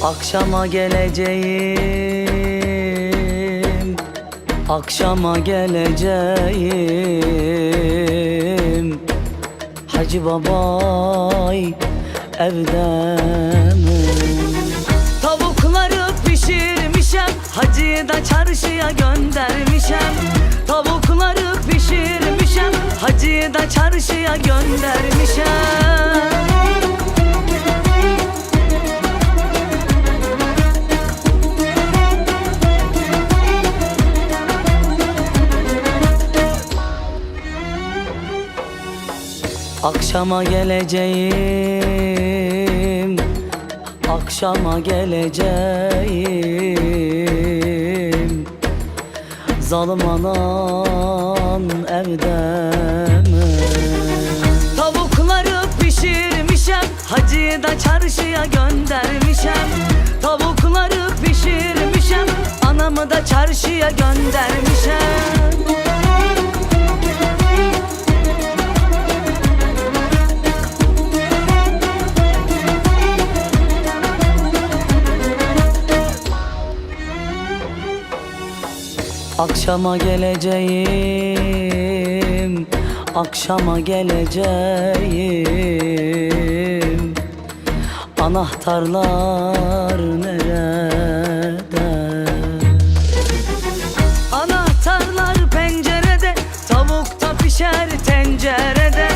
Akşama geleceğim, akşama geleceğim. Hacı babay evde mi? Tavukları pişirmişem, hacıyı da çarşıya göndermişem. Tavukları pişirmişem, hacıyı da çarşıya göndermişem. Akşama geleceğim, akşama geleceğim. Zalim anan evde mi? Tavukları pişirmişem, hacıyı da çarşıya göndermişem. Tavukları pişirmişem, anamı da çarşıya göndermişem. Akşama geleceğim, akşama geleceğim. Anahtarlar nerede? Anahtarlar pencerede, tavuk da pişer tencerede.